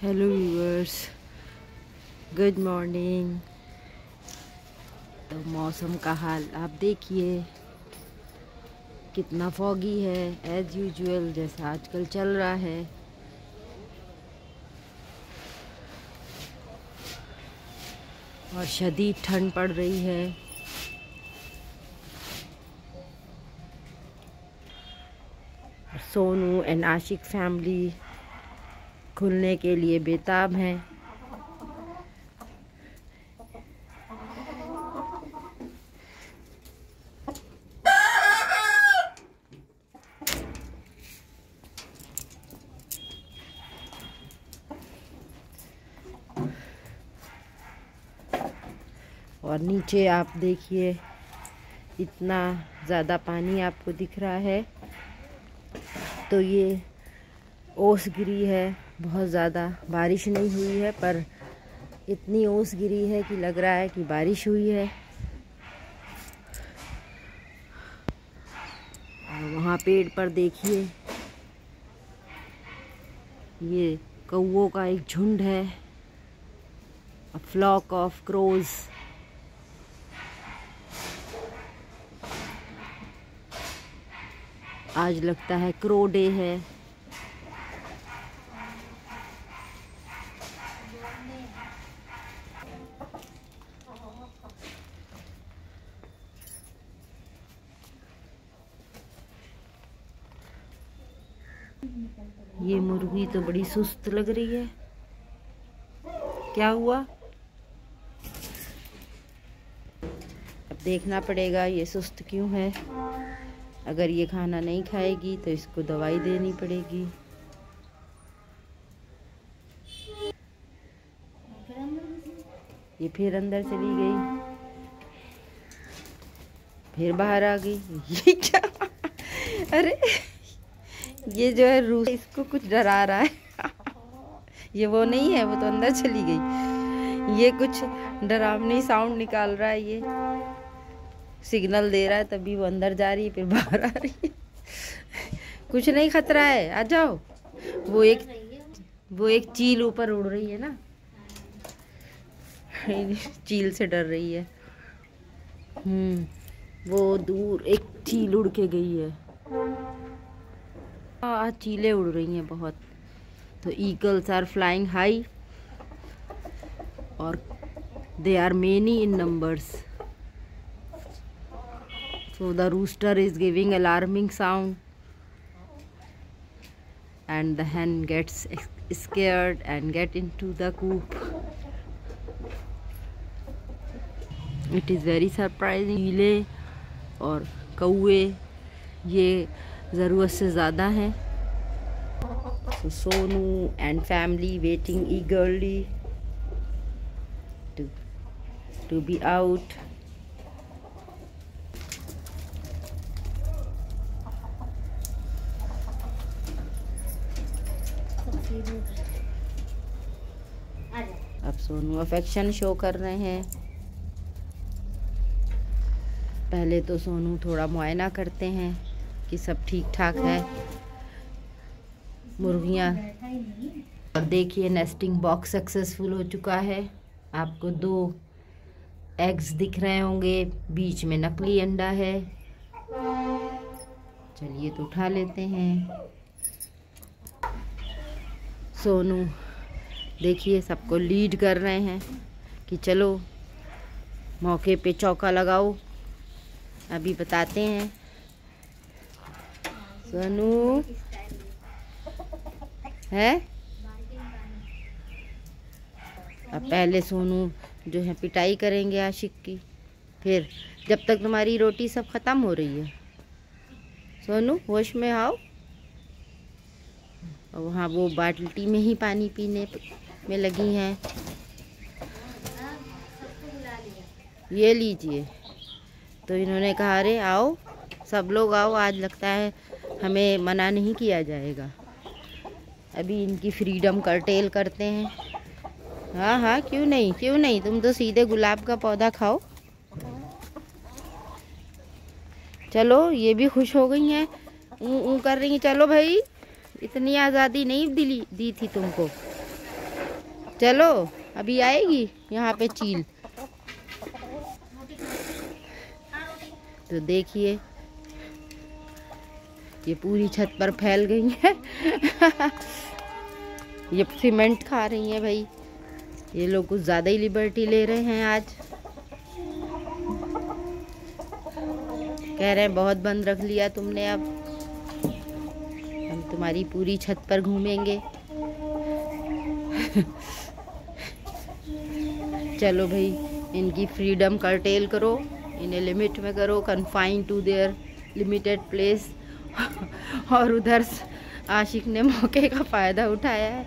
Hello viewers, good morning. तो मौसम का हाल आप देखिए, कितना फॉगी है एज़ यूजुअल, जैसा आजकल चल रहा है। और शदीद ठंड पड़ रही है। सोनू एंड आशिक फैमिली खुलने के लिए बेताब हैं। और नीचे आप देखिए, इतना ज़्यादा पानी आपको दिख रहा है। तो ये ओस गिरी है, बहुत ज़्यादा बारिश नहीं हुई है, पर इतनी ओस गिरी है कि लग रहा है कि बारिश हुई है। और वहाँ पेड़ पर देखिए, ये कौवों का एक झुंड है, अ फ्लॉक ऑफ क्रोज। आज लगता है क्रो डे है। ये मुर्गी तो बड़ी सुस्त लग रही है। क्या हुआ? अब देखना पड़ेगा ये सुस्त क्यों है। अगर ये खाना नहीं खाएगी तो इसको दवाई देनी पड़ेगी। ये फिर अंदर चली गई, फिर बाहर आ गई। ये क्या? अरे ये जो है रूस, इसको कुछ डरा रहा है। ये वो नहीं है, वो तो अंदर चली गई। ये कुछ डरावनी साउंड निकाल रहा है, ये सिग्नल दे रहा है, तभी वो अंदर जा रही है, फिर बाहर आ रही है। कुछ नहीं, खतरा है, आ जाओ। वो एक चील ऊपर उड़ रही है ना, चील से डर रही है। वो दूर एक चील उड़ के गई है। आज चीलें उड़ रही हैं बहुत। तो ईगल्स आर फ्लाइंग हाई और they are many in numbers. So the rooster is giving alarming sound and the hen gets scared and get into the coop. It is very surprising. चीले और कौवे ये ज़रूरत से ज़्यादा हैं। So Sonu and family waiting eagerly to be out. अब Sonu affection show कर रहे हैं। पहले तो सोनू थोड़ा मुआयना करते हैं कि सब ठीक ठाक है। मुर्गियाँ, और देखिए नेस्टिंग बॉक्स सक्सेसफुल हो चुका है। आपको 2 एग्स दिख रहे होंगे, बीच में नकली अंडा है। चलिए तो उठा लेते हैं। सोनू देखिए सबको लीड कर रहे हैं कि चलो मौके पे चौका लगाओ। अभी बताते हैं। सोनू है। अब पहले सोनू जो है पिटाई करेंगे आशिक की, फिर जब तक तुम्हारी रोटी सब ख़त्म हो रही है। सोनू होश में आओ। और वहाँ वो बाल्टी में ही पानी पीने में लगी हैं। ये लीजिए। तो इन्होंने कहा अरे आओ, सब लोग आओ, आज लगता है हमें मना नहीं किया जाएगा। अभी इनकी फ्रीडम कर्टेल करते हैं। हाँ हाँ, क्यों नहीं, तुम तो सीधे गुलाब का पौधा खाओ। चलो, ये भी खुश हो गई हैं, ऊ कर रही हैं। चलो भाई, इतनी आज़ादी नहीं दी थी तुमको। चलो अभी आएगी यहाँ पे चील। तो देखिए ये पूरी छत पर फैल गई है। ये सीमेंट खा रही हैं भाई। ये लोग कुछ ज़्यादा ही लिबर्टी ले रहे हैं आज। कह रहे हैं बहुत बंद रख लिया तुमने, अब हम तुम्हारी पूरी छत पर घूमेंगे। चलो भाई इनकी फ्रीडम कर्टेल करो, इन्हें लिमिट में करो, confine to their limited place. और उधर आशिक ने मौके का फ़ायदा उठाया है,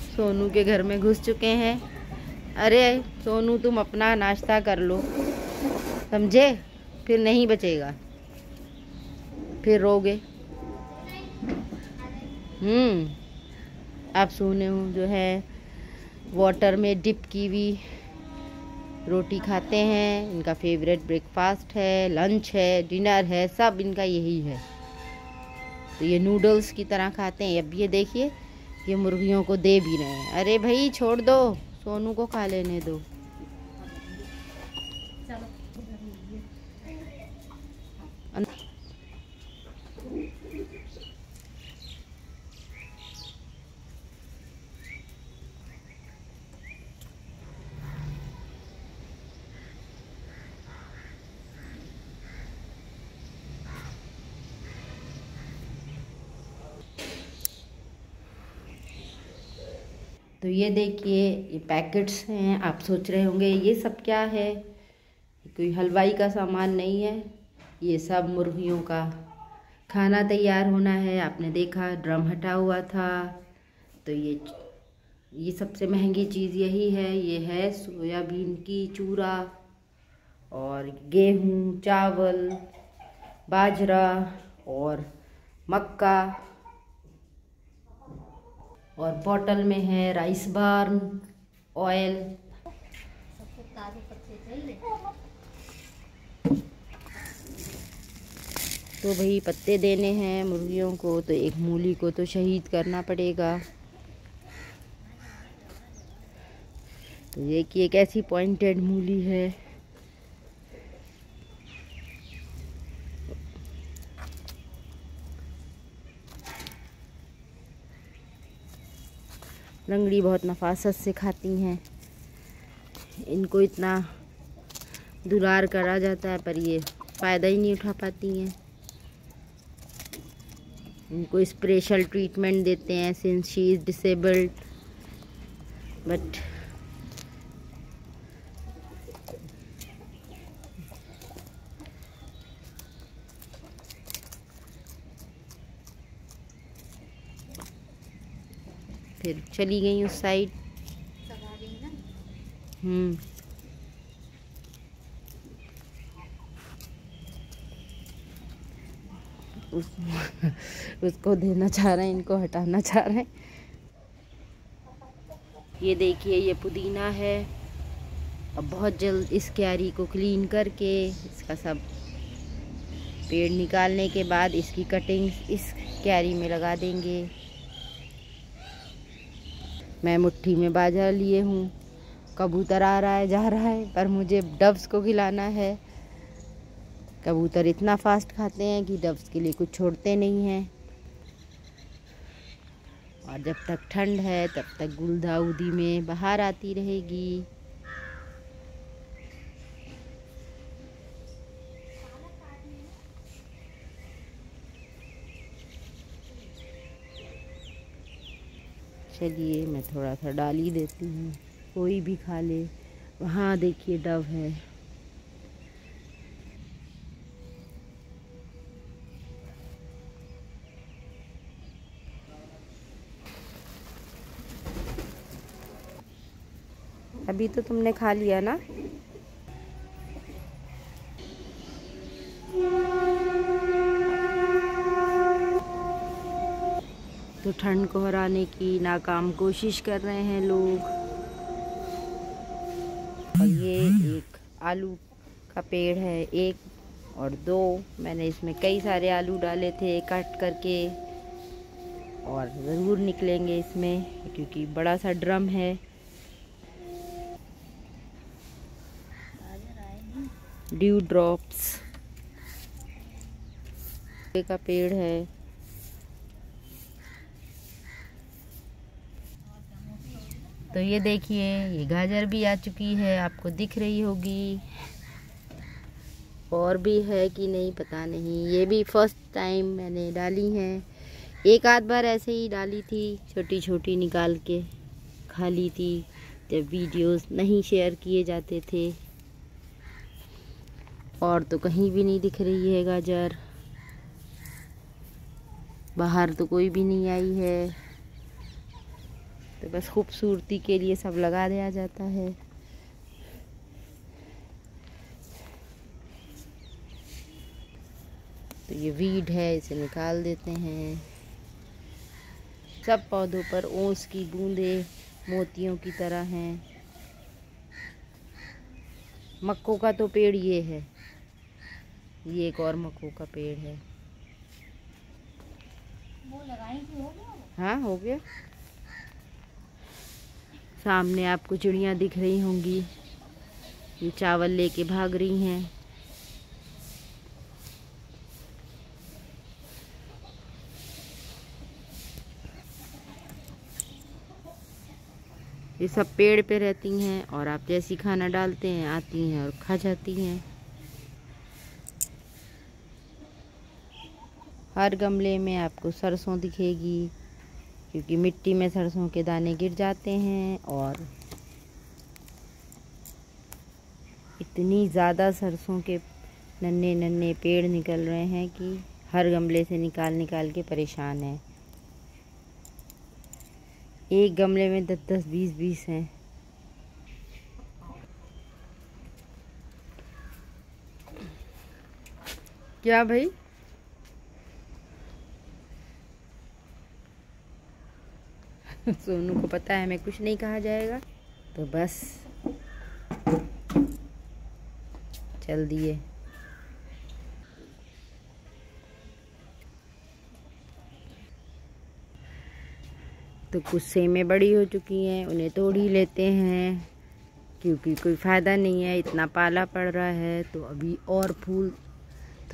सोनू के घर में घुस चुके हैं। अरे सोनू तुम अपना नाश्ता कर लो, समझे? फिर नहीं बचेगा, फिर रोगे। आप सुने हो जो है वाटर में डिप की हुई रोटी खाते हैं, इनका फेवरेट ब्रेकफास्ट है, लंच है, डिनर है, सब इनका यही है। तो ये नूडल्स की तरह खाते हैं। अब ये देखिए ये मुर्गियों को दे भी रहे हैं। अरे भाई छोड़ दो, सोनू को खा लेने दो। तो ये देखिए ये पैकेट्स हैं। आप सोच रहे होंगे ये सब क्या है, कोई हलवाई का सामान नहीं है, ये सब मुर्गियों का खाना तैयार होना है। आपने देखा ड्रम हटा हुआ था। तो ये सबसे महंगी चीज़ यही है। ये है सोयाबीन की चूरा और गेहूँ, चावल, बाजरा और मक्का, और बॉटल में है राइस बर्न ऑयल। तो भाई पत्ते देने हैं मुर्गियों को, तो एक मूली को तो शहीद करना पड़ेगा। तो ये कि एक ऐसी पॉइंटेड मूली है। लंगड़ी बहुत नफासत से खाती हैं, इनको इतना दुलार करा जाता है पर ये फ़ायदा ही नहीं उठा पाती हैं। इनको स्पेशल ट्रीटमेंट देते हैं since she is disabled, but फिर चली गई उस साइड। उसको देना चाह रहे हैं, इनको हटाना चाह रहे हैं। ये देखिए ये पुदीना है। अब बहुत जल्द इस क्यारी को क्लीन करके इसका सब पेड़ निकालने के बाद इसकी कटिंग इस क्यारी में लगा देंगे। मैं मुट्ठी में बाजा लिए हूँ। कबूतर आ रहा है जा रहा है, पर मुझे डव्स को खिलाना है। कबूतर इतना फास्ट खाते हैं कि डव्स के लिए कुछ छोड़ते नहीं हैं। और जब तक ठंड है तब तक गुलदाउदी में बाहर आती रहेगी। चलिए मैं थोड़ा सा डाल ही देती हूँ, कोई भी खा ले। वहाँ देखिए डव है। अभी तो तुमने खा लिया ना। तो ठंड को हराने की नाकाम कोशिश कर रहे हैं लोग। और ये एक आलू का पेड़ है, 1 और 2। मैंने इसमें कई सारे आलू डाले थे कट करके। और ज़रूर निकलेंगे इसमें, क्योंकि बड़ा सा ड्रम है। ड्यू ड्रॉप्स का पेड़ है। तो ये देखिए, ये गाजर भी आ चुकी है, आपको दिख रही होगी। और भी है कि नहीं पता नहीं, ये भी फर्स्ट टाइम मैंने डाली हैं। एक आध बार ऐसे ही डाली थी, छोटी छोटी निकाल के खा ली थी, जब वीडियोस नहीं शेयर किए जाते थे। और तो कहीं भी नहीं दिख रही है गाजर, बाहर तो कोई भी नहीं आई है। तो बस खूबसूरती के लिए सब लगा दिया जाता है। तो ये वीड है, इसे निकाल देते हैं। सब पौधों पर ओस की बूंदें मोतियों की तरह हैं। मक्कों का तो पेड़ ये है, ये एक और मक्कों का पेड़ है। वो लगाई थी, हो गया? हाँ, हो गया। सामने आपको चिड़ियाँ दिख रही होंगी, ये चावल लेके भाग रही हैं। ये सब पेड़ पे रहती हैं और आप जैसी खाना डालते हैं आती हैं और खा जाती हैं। हर गमले में आपको सरसों दिखेगी, क्योंकि मिट्टी में सरसों के दाने गिर जाते हैं। और इतनी ज़्यादा सरसों के नन्हे नन्हे पेड़ निकल रहे हैं कि हर गमले से निकाल निकाल के परेशान है। एक गमले में 10-10, 20-20 हैं। क्या भाई? सोनू को पता है हमें कुछ नहीं कहा जाएगा, तो बस चल दिए। तो कुछ सेमें बड़ी हो चुकी हैं, उन्हें तोड़ ही लेते हैं, क्योंकि कोई फ़ायदा नहीं है, इतना पाला पड़ रहा है। तो अभी और फूल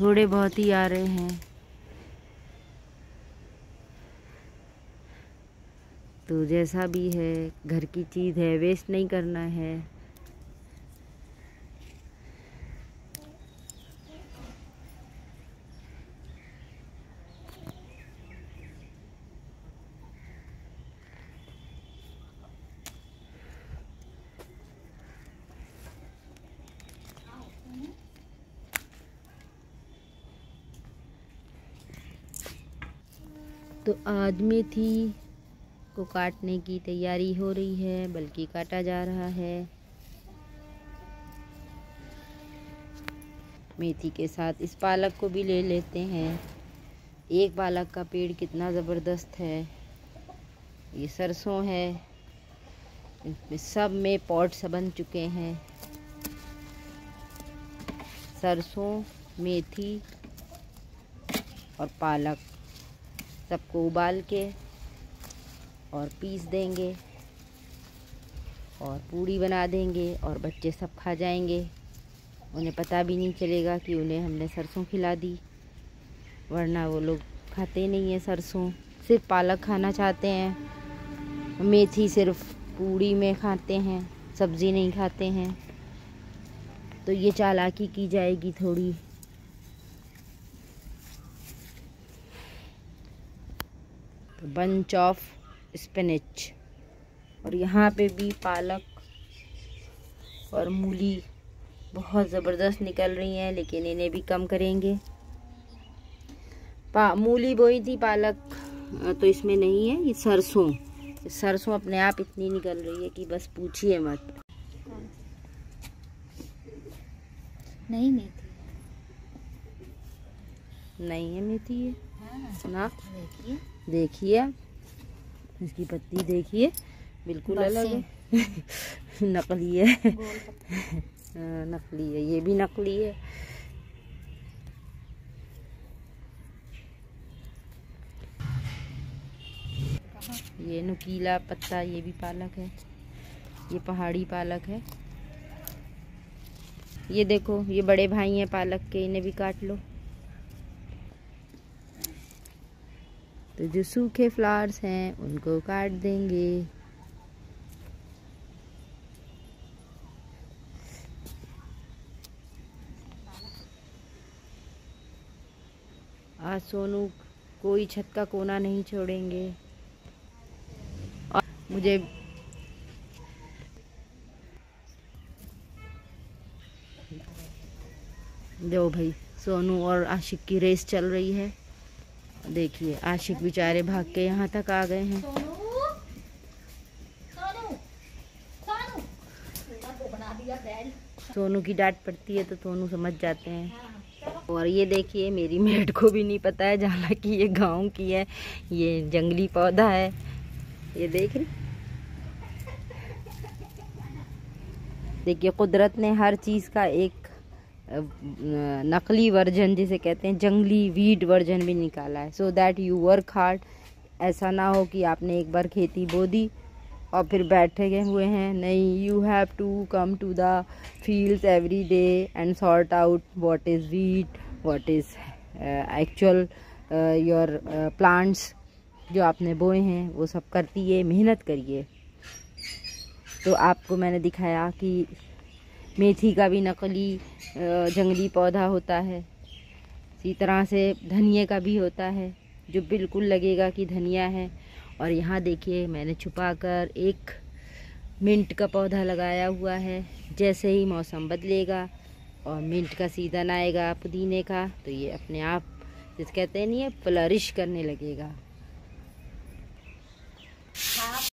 थोड़े बहुत ही आ रहे हैं। तो जैसा भी है, घर की चीज़ है, वेस्ट नहीं करना है। तो आज मेथी को काटने की तैयारी हो रही है, बल्कि काटा जा रहा है। मेथी के साथ इस पालक को भी ले लेते हैं। एक पालक का पेड़ कितना ज़बरदस्त है। ये सरसों है, इसमें सब में पॉट्स बन चुके हैं। सरसों, मेथी और पालक सबको उबाल के और पीस देंगे और पूड़ी बना देंगे, और बच्चे सब खा जाएंगे। उन्हें पता भी नहीं चलेगा कि उन्हें हमने सरसों खिला दी, वरना वो लोग खाते नहीं हैं सरसों, सिर्फ पालक खाना चाहते हैं। मेथी सिर्फ पूड़ी में खाते हैं, सब्ज़ी नहीं खाते हैं। तो ये चालाकी की जाएगी थोड़ी। तो बंच ऑफ स्पिनच, और यहाँ पे भी पालक और मूली बहुत ज़बरदस्त निकल रही हैं, लेकिन इन्हें भी कम करेंगे। मूली बोई थी, पालक तो इसमें नहीं है। ये सरसों अपने आप इतनी निकल रही है कि बस पूछिए मत। नहीं मेथी, नहीं है मेथी ये। हाँ, ना देखिए इसकी पत्ती देखिए, बिल्कुल अलग है। नकली है। नकली है, ये भी नकली है। ये नुकीला पत्ता, ये भी पालक है, ये पहाड़ी पालक है। ये देखो, ये बड़े भाई हैं पालक के, इन्हें भी काट लो। तो जो सूखे फ्लावर्स हैं उनको काट देंगे। आज सोनू कोई छत का कोना नहीं छोड़ेंगे। और मुझे दो भाई, सोनू और आशिक की रेस चल रही है। देखिए आशिक बेचारे भाग के यहाँ तक आ गए हैं। सोनू की डांट पड़ती है तो सोनू समझ जाते हैं। और ये देखिए मेरी मेड को भी नहीं पता है, हालांकि ये गांव की है, ये जंगली पौधा है। ये देख रही, देखिए कुदरत ने हर चीज़ का एक नकली वर्जन जिसे कहते हैं, जंगली वीड वर्जन भी निकाला है, so that you work hard. ऐसा ना हो कि आपने एक बार खेती बो दी और फिर बैठे गए हुए हैं। नहीं, you have to come to the fields every day and sort out what is weed, what is actual your plants जो आपने बोए हैं वो सब करती है, मेहनत करिए। तो आपको मैंने दिखाया कि मेथी का भी नकली जंगली पौधा होता है, इसी तरह से धनिया का भी होता है जो बिल्कुल लगेगा कि धनिया है। और यहाँ देखिए मैंने छुपाकर एक मिंट का पौधा लगाया हुआ है। जैसे ही मौसम बदलेगा और मिंट का सीज़न आएगा पुदीने का, तो ये अपने आप जिस कहते हैं नहीं, ये फ्लरिश करने लगेगा।